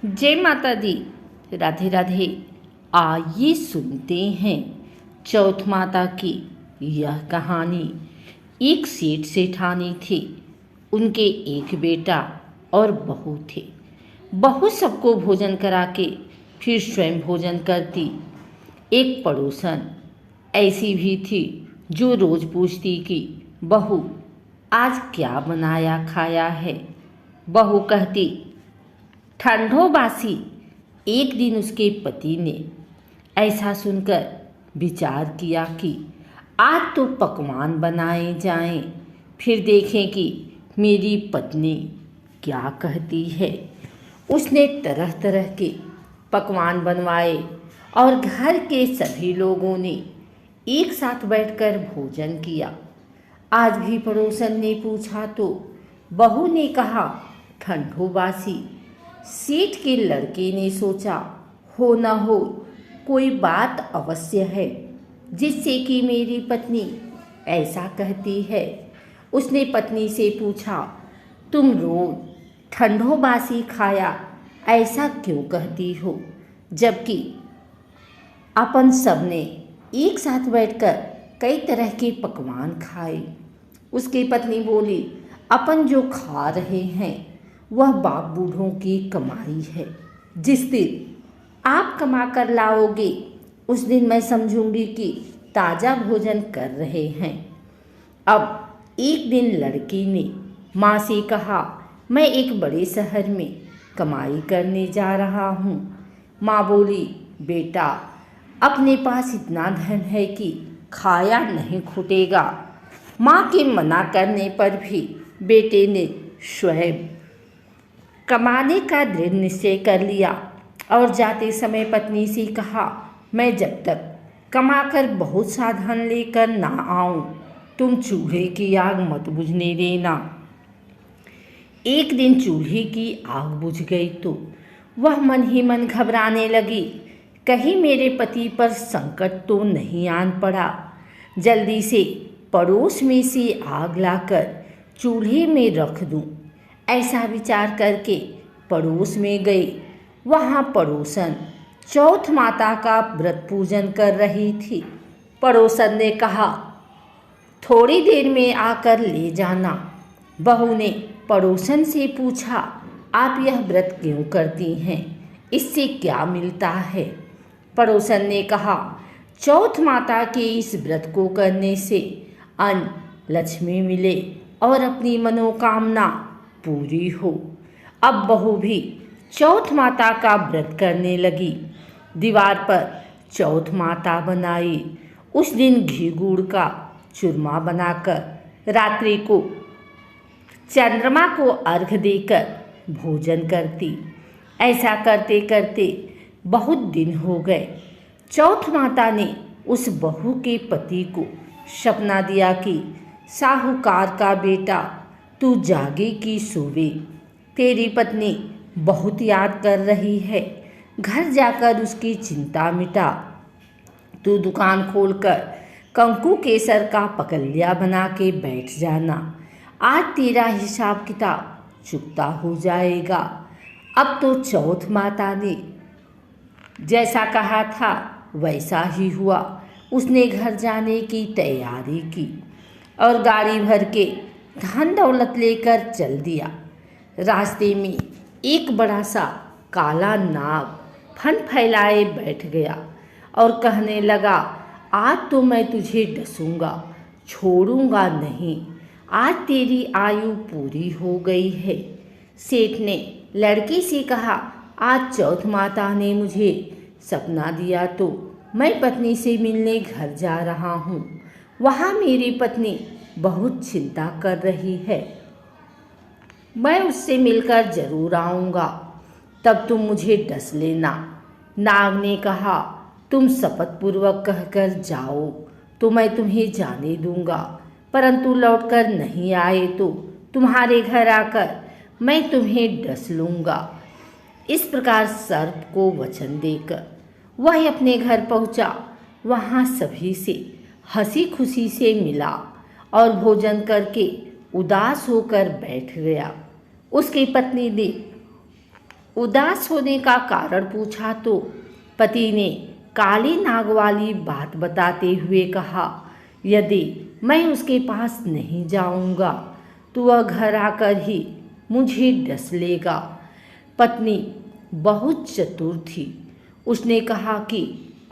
जय माता दी। राधे राधे। आइए सुनते हैं चौथ माता की यह कहानी। एक सेठ सेठानी थे। उनके एक बेटा और बहू थे। बहू सबको भोजन करा के फिर स्वयं भोजन करती। एक पड़ोसन ऐसी भी थी जो रोज पूछती कि बहू आज क्या बनाया खाया है। बहू कहती ठंडो बासी। एक दिन उसके पति ने ऐसा सुनकर विचार किया कि आज तो पकवान बनाए जाएं, फिर देखें कि मेरी पत्नी क्या कहती है। उसने तरह तरह के पकवान बनवाए और घर के सभी लोगों ने एक साथ बैठकर भोजन किया। आज भी पड़ोसन ने पूछा तो बहू ने कहा ठंडो बासी। सेठ के लड़के ने सोचा हो न हो कोई बात अवश्य है जिससे कि मेरी पत्नी ऐसा कहती है। उसने पत्नी से पूछा तुम रोज ठंडो बासी खाया ऐसा क्यों कहती हो, जबकि अपन सबने एक साथ बैठकर कई तरह के पकवान खाए। उसकी पत्नी बोली अपन जो खा रहे हैं वह बाप बूढ़ों की कमाई है। जिस दिन आप कमा कर लाओगे उस दिन मैं समझूंगी कि ताज़ा भोजन कर रहे हैं। अब एक दिन लड़की ने माँ से कहा मैं एक बड़े शहर में कमाई करने जा रहा हूँ। माँ बोली बेटा अपने पास इतना धन है कि खाया नहीं छूटेगा। माँ के मना करने पर भी बेटे ने स्वयं कमाने का दृढ़ निश्चय कर लिया और जाते समय पत्नी से कहा मैं जब तक कमाकर बहुत सा धन लेकर ना आऊं तुम चूल्हे की आग मत बुझने देना। एक दिन चूल्हे की आग बुझ गई तो वह मन ही मन घबराने लगी, कहीं मेरे पति पर संकट तो नहीं आन पड़ा। जल्दी से पड़ोस में से आग लाकर चूल्हे में रख दूं। ऐसा विचार करके पड़ोस में गई। वहाँ पड़ोसन चौथ माता का व्रत पूजन कर रही थी। पड़ोसन ने कहा थोड़ी देर में आकर ले जाना। बहू ने पड़ोसन से पूछा आप यह व्रत क्यों करती हैं, इससे क्या मिलता है। पड़ोसन ने कहा चौथ माता के इस व्रत को करने से अन्न लक्ष्मी मिले और अपनी मनोकामना पूरी हो। अब बहू भी चौथ माता का व्रत करने लगी। दीवार पर चौथ माता बनाई। उस दिन घी गुड़ का चूरमा बनाकर रात्रि को चंद्रमा को अर्घ देकर भोजन करती। ऐसा करते करते बहुत दिन हो गए। चौथ माता ने उस बहू के पति को सपना दिया कि साहूकार का बेटा तू जागे कि सोवे, तेरी पत्नी बहुत याद कर रही है। घर जाकर उसकी चिंता मिटा। तू दुकान खोलकर कंकु केसर का पकलिया बना के बैठ जाना। आज तेरा हिसाब किताब चुकता हो जाएगा। अब तो चौथ माता ने जैसा कहा था वैसा ही हुआ। उसने घर जाने की तैयारी की और गाड़ी भर के धन दौलत लेकर चल दिया। रास्ते में एक बड़ा सा काला नाग फन फैलाए बैठ गया और कहने लगा आज तो मैं तुझे डसूंगा, छोड़ूंगा नहीं। आज तेरी आयु पूरी हो गई है। सेठ ने लड़की से कहा आज चौथ माता ने मुझे सपना दिया तो मैं पत्नी से मिलने घर जा रहा हूँ। वहाँ मेरी पत्नी बहुत चिंता कर रही है। मैं उससे मिलकर जरूर आऊँगा, तब तुम मुझे डस लेना। नाग ने कहा तुम शपथ पूर्वक कहकर जाओ तो मैं तुम्हें जाने दूंगा, परंतु लौटकर नहीं आए तो तुम्हारे घर आकर मैं तुम्हें डस लूँगा। इस प्रकार सर्प को वचन देकर वह अपने घर पहुँचा। वहाँ सभी से हंसी खुशी से मिला और भोजन करके उदास होकर बैठ गया। उसकी पत्नी ने उदास होने का कारण पूछा तो पति ने काली नाग वाली बात बताते हुए कहा, यदि मैं उसके पास नहीं जाऊंगा तो वह घर आकर ही मुझे डस लेगा। पत्नी बहुत चतुर थी। उसने कहा कि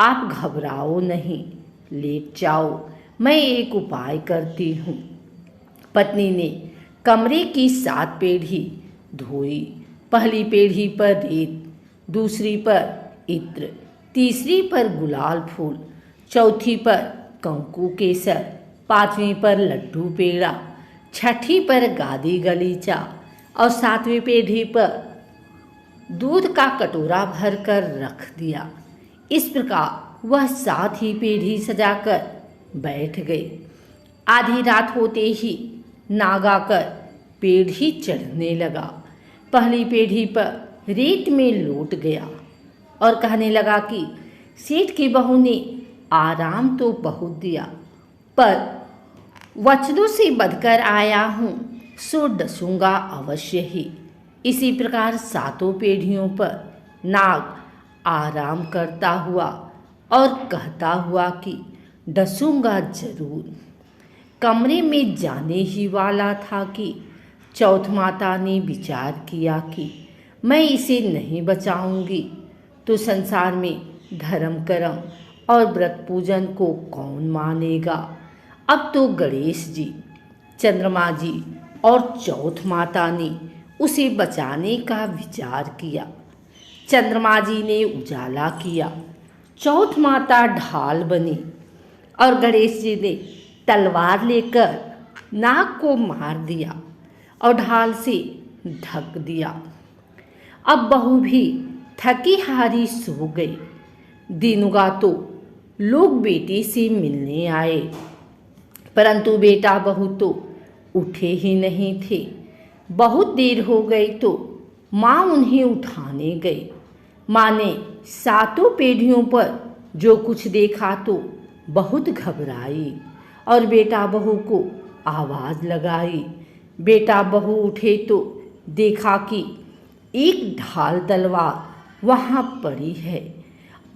आप घबराओ नहीं, लेट जाओ, मैं एक उपाय करती हूँ। पत्नी ने कमरे की 7 पीढ़ी धोई। पहली पीढ़ी पर रेत, दूसरी पर इत्र, तीसरी पर गुलाल फूल, चौथी पर कंकु केसर, 5वीं पर लड्डू पेड़ा, छठी पर गादी गलीचा और 7वीं पीढ़ी पर दूध का कटोरा भरकर रख दिया। इस प्रकार वह 7 ही पीढ़ी सजाकर बैठ गई। आधी रात होते ही नाग आकर पीढ़ी चढ़ने लगा। पहली पीढ़ी पर रेत में लौट गया और कहने लगा कि सेठ की बहू ने आराम तो बहुत दिया, पर वचनों से बदकर आया हूँ सो डसूंगा अवश्य ही। इसी प्रकार 7 पीढ़ियों पर नाग आराम करता हुआ और कहता हुआ कि डसूंगा जरूर। कमरे में जाने ही वाला था कि चौथ माता ने विचार किया कि मैं इसे नहीं बचाऊंगी तो संसार में धर्म कर्म और व्रत पूजन को कौन मानेगा। अब तो गणेश जी, चंद्रमा जी और चौथ माता ने उसे बचाने का विचार किया। चंद्रमा जी ने उजाला किया, चौथ माता ढाल बनी और गणेश जी ने तलवार लेकर नाग को मार दिया और ढाल से ढक दिया। अब बहू भी थकी हारी सो गई। दिनुगा तो लोग बेटे से मिलने आए, परंतु बेटा बहू तो उठे ही नहीं थे। बहुत देर हो गई तो माँ उन्हें उठाने गई। माँ ने 7 पीढ़ियों पर जो कुछ देखा तो बहुत घबराई और बेटा बहू को आवाज़ लगाई। बेटा बहू उठे तो देखा कि एक ढाल तलवार वहाँ पड़ी है।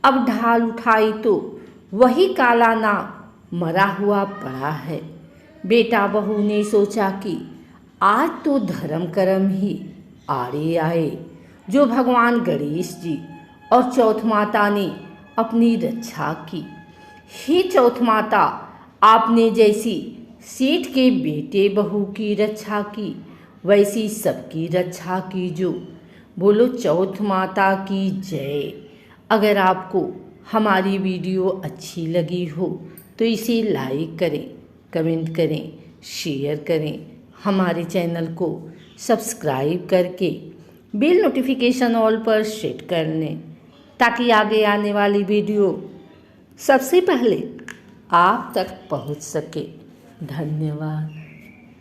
अब ढाल उठाई तो वही काला नाग मरा हुआ पड़ा है। बेटा बहू ने सोचा कि आज तो धर्म कर्म ही आड़े आए, जो भगवान गणेश जी और चौथ माता ने अपनी रक्षा की। हे चौथ माता, आपने जैसी सेठ के बेटे बहू की रक्षा की, वैसी सबकी रक्षा कीजो। बोलो चौथ माता की जय। अगर आपको हमारी वीडियो अच्छी लगी हो तो इसे लाइक करें, कमेंट करें, शेयर करें। हमारे चैनल को सब्सक्राइब करके बेल नोटिफिकेशन ऑल पर सेट कर लें, ताकि आगे आने वाली वीडियो सबसे पहले आप तक पहुंच सके। धन्यवाद।